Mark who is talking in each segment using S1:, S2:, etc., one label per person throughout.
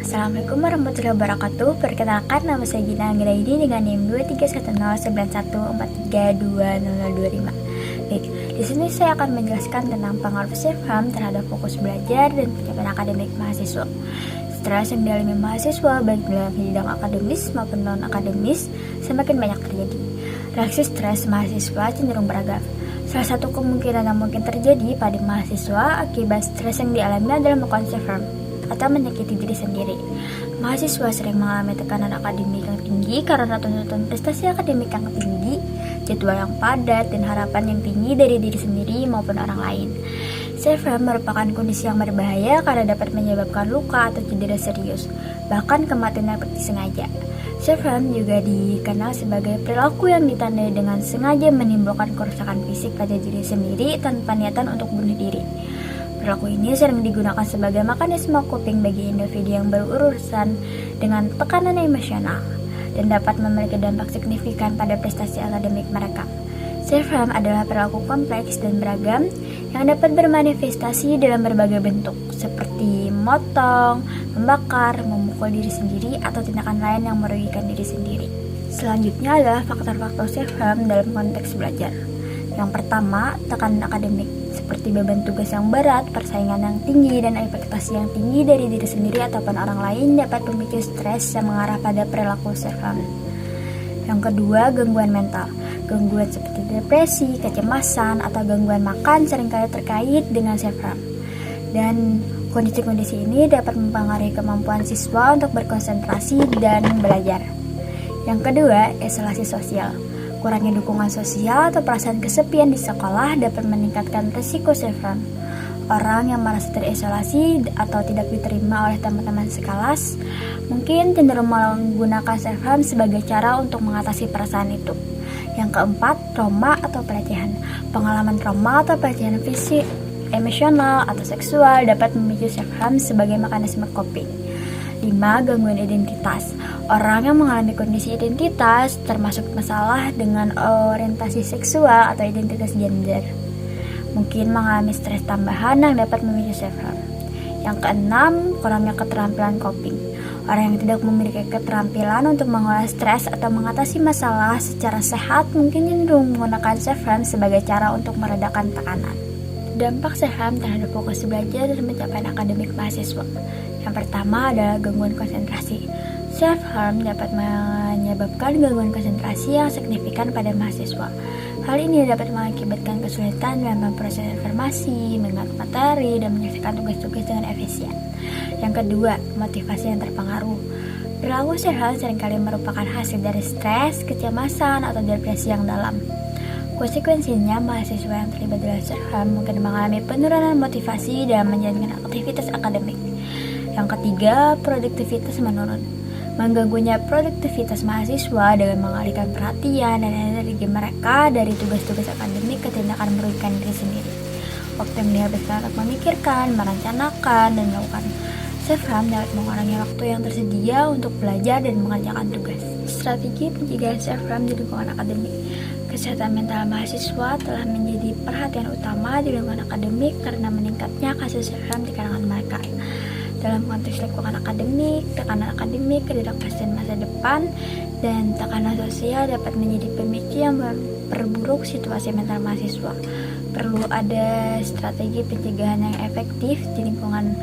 S1: Assalamualaikum warahmatullahi wabarakatuh. Perkenalkan, nama saya Gina Anggraini dengan NIM 2310914320025. Baik, di sini saya akan menjelaskan tentang pengaruh self-harm terhadap fokus belajar dan pencapaian akademik mahasiswa. Stres yang dialami mahasiswa baik dalam bidang akademis maupun non-akademis semakin banyak terjadi. Reaksi stres mahasiswa cenderung beragam. Salah satu kemungkinan yang mungkin terjadi pada mahasiswa akibat stres yang dialami adalah melakukan self-harm atau menyakiti diri sendiri. Mahasiswa sering mengalami tekanan akademik yang tinggi karena tuntutan prestasi akademik yang tinggi, jadwal yang padat, dan harapan yang tinggi dari diri sendiri maupun orang lain. Self-harm merupakan kondisi yang berbahaya karena dapat menyebabkan luka atau cedera serius, bahkan kematian yang disengaja. Self-harm juga dikenal sebagai perilaku yang ditandai dengan sengaja menimbulkan kerusakan fisik pada diri sendiri tanpa niatan untuk bunuh diri. Perilaku ini sering digunakan sebagai mekanisme coping bagi individu yang berurusan dengan tekanan emosional dan dapat memiliki dampak signifikan pada prestasi akademik mereka. Self-harm adalah perilaku kompleks dan beragam yang dapat bermanifestasi dalam berbagai bentuk, seperti memotong, membakar, memukul diri sendiri, atau tindakan lain yang merugikan diri sendiri. Selanjutnya adalah faktor-faktor self-harm dalam konteks belajar. Yang pertama, tekanan akademik, seperti beban tugas yang berat, persaingan yang tinggi, dan ekspektasi yang tinggi dari diri sendiri ataupun orang lain dapat memicu stres yang mengarah pada perilaku self-harm. Yang kedua, gangguan mental. Gangguan seperti depresi, kecemasan, atau gangguan makan seringkali terkait dengan self-harm. Dan kondisi-kondisi ini dapat mempengaruhi kemampuan siswa untuk berkonsentrasi dan belajar. Yang kedua, isolasi sosial. Kurangnya dukungan sosial atau perasaan kesepian di sekolah dapat meningkatkan risiko self-harm. Orang yang merasa terisolasi atau tidak diterima oleh teman-teman sekelas mungkin cenderung menggunakan self-harm sebagai cara untuk mengatasi perasaan itu. Yang keempat, trauma atau pelecehan. Pengalaman trauma atau pelecehan fisik, emosional, atau seksual dapat memicu self-harm sebagai mekanisme coping. 5. Gangguan identitas. Orang yang mengalami kondisi identitas termasuk masalah dengan orientasi seksual atau identitas gender mungkin mengalami stres tambahan yang dapat memicu self-harm. Yang keenam, kurangnya keterampilan coping. Orang yang tidak memiliki keterampilan untuk mengolah stres atau mengatasi masalah secara sehat mungkin cenderung menggunakan self-harm sebagai cara untuk meredakan tekanan. Dampak self-harm terhadap fokus belajar dan pencapaian akademik mahasiswa. Yang pertama adalah gangguan konsentrasi. Self-harm dapat menyebabkan gangguan konsentrasi yang signifikan pada mahasiswa. Hal ini dapat mengakibatkan kesulitan dalam memproses informasi, mengingat materi, dan menyelesaikan tugas-tugas dengan efisien. Yang kedua, motivasi yang terpengaruh. Perilaku self-harm seringkali merupakan hasil dari stres, kecemasan, atau depresi yang dalam. Konsekuensinya, mahasiswa yang terlibat dalam self-harm mungkin mengalami penurunan motivasi dalam menjalankan aktivitas akademik. Yang ketiga, produktivitas menurun. Mengganggunya produktivitas mahasiswa dengan mengalihkan perhatian dan energi mereka dari tugas-tugas akademik ke tindakan merugikan diri sendiri. Waktu yang dihabiskan untuk memikirkan, merencanakan, dan melakukan self-harm dapat mengurangi waktu yang tersedia untuk belajar dan mengerjakan tugas. Strategi pencegahan self-harm di lingkungan akademik. Kesehatan mental mahasiswa telah menjadi perhatian utama di lingkungan akademik karena meningkatnya kasus self-harm di kalangan mereka. Dalam konteks lingkungan akademik, tekanan akademik, ketidakpastian masa depan, dan tekanan sosial dapat menjadi pemicu yang memperburuk situasi mental mahasiswa. Perlu ada strategi pencegahan yang efektif di lingkungan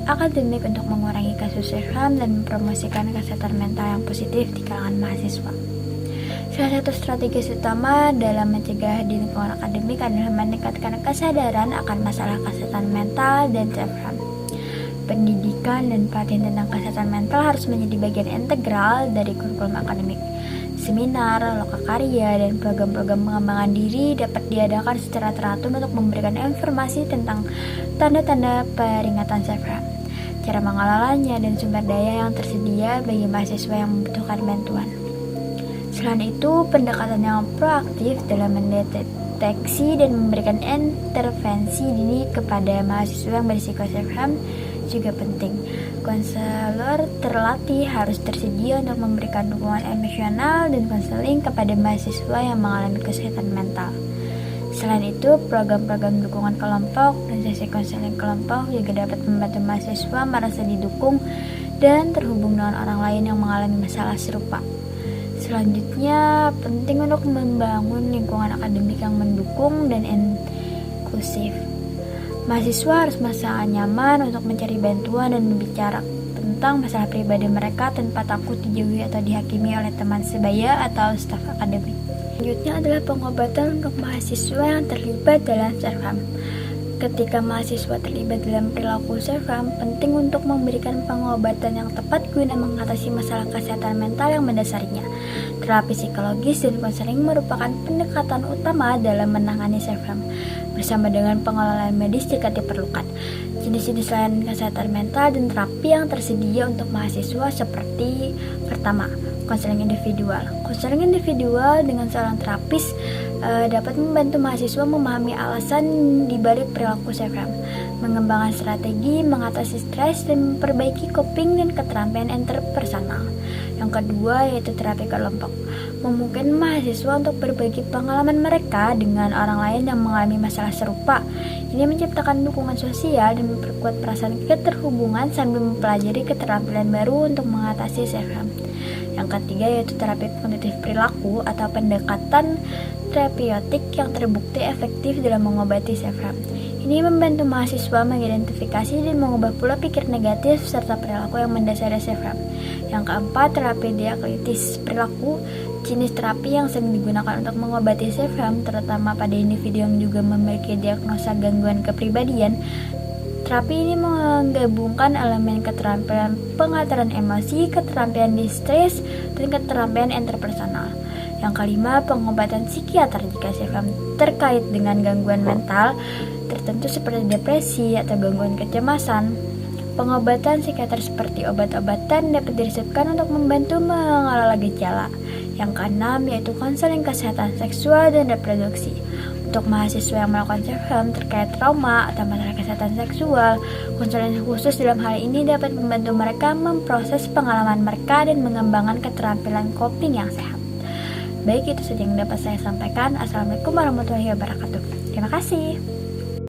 S1: akademik untuk mengurangi kasus self-harm dan mempromosikan kesehatan mental yang positif di kalangan mahasiswa. Salah satu strategi utama dalam mencegah di lingkungan akademik adalah meningkatkan kesadaran akan masalah kesehatan mental dan self-harm. Pendidikan dan pelatihan tentang kesehatan mental harus menjadi bagian integral dari kurikulum akademik. Seminar, lokakarya, dan program-program pengembangan diri dapat diadakan secara teratur untuk memberikan informasi tentang tanda-tanda peringatan self-harm, cara mengelolanya, dan sumber daya yang tersedia bagi mahasiswa yang membutuhkan bantuan. Selain itu, pendekatan yang proaktif dalam mendeteksi dan memberikan intervensi dini kepada mahasiswa yang berisiko self-harm juga penting. Konselor terlatih harus tersedia untuk memberikan dukungan emosional dan konseling kepada mahasiswa yang mengalami kesulitan mental. Selain itu, program-program dukungan kelompok dan sesi konseling kelompok juga dapat membantu mahasiswa merasa didukung dan terhubung dengan orang lain yang mengalami masalah serupa. Selanjutnya, penting untuk membangun lingkungan akademik yang mendukung dan inklusif. Mahasiswa harus merasa nyaman untuk mencari bantuan dan berbicara tentang masalah pribadi mereka tanpa takut dijauhi atau dihakimi oleh teman sebaya atau staf akademik. Selanjutnya adalah pengobatan untuk mahasiswa yang terlibat dalam self-harm. Ketika mahasiswa terlibat dalam perilaku self-harm, penting untuk memberikan pengobatan yang tepat guna mengatasi masalah kesehatan mental yang mendasarinya. Terapi psikologis dan konseling merupakan pendekatan utama dalam menangani self-harm, bersama dengan pengelolaan medis jika diperlukan. Jenis-jenis layanan kesehatan mental dan terapi yang tersedia untuk mahasiswa seperti: pertama, konseling individual. Konseling individual dengan seorang terapis dapat membantu mahasiswa memahami alasan dibalik perilaku self-harm, mengembangkan strategi mengatasi stres, dan memperbaiki coping dan keterampilan interpersonal. Yang kedua yaitu terapi kelompok, memungkinkan mahasiswa untuk berbagi pengalaman mereka dengan orang lain yang mengalami masalah serupa. Ini menciptakan dukungan sosial dan memperkuat perasaan keterhubungan sambil mempelajari keterampilan baru untuk mengatasi self-harm. Yang ketiga yaitu terapi kognitif perilaku atau pendekatan terapeutik yang terbukti efektif dalam mengobati self-harm. Ini membantu mahasiswa mengidentifikasi dan mengubah pola pikir negatif serta perilaku yang mendasari self-harm. Yang keempat, terapi dialektis perilaku, jenis terapi yang sering digunakan untuk mengobati self-harm, terutama pada individu yang juga memiliki diagnosa gangguan kepribadian. Terapi ini menggabungkan elemen keterampilan pengaturan emosi, keterampilan distress, dan keterampilan interpersonal. Yang kelima, pengobatan psikiater jika self-harm terkait dengan gangguan mental tertentu seperti depresi atau gangguan kecemasan. Pengobatan psikiater seperti obat-obatan dapat diresepkan untuk membantu mengelola gejala. Yang keenam yaitu konseling kesehatan seksual dan reproduksi. Untuk mahasiswa yang melakukan self-harm terkait trauma atau masalah kesehatan seksual, konseling khusus dalam hal ini dapat membantu mereka memproses pengalaman mereka dan mengembangkan keterampilan coping yang sehat. Baik, itu saja yang dapat saya sampaikan. Assalamualaikum warahmatullahi wabarakatuh. Terima kasih.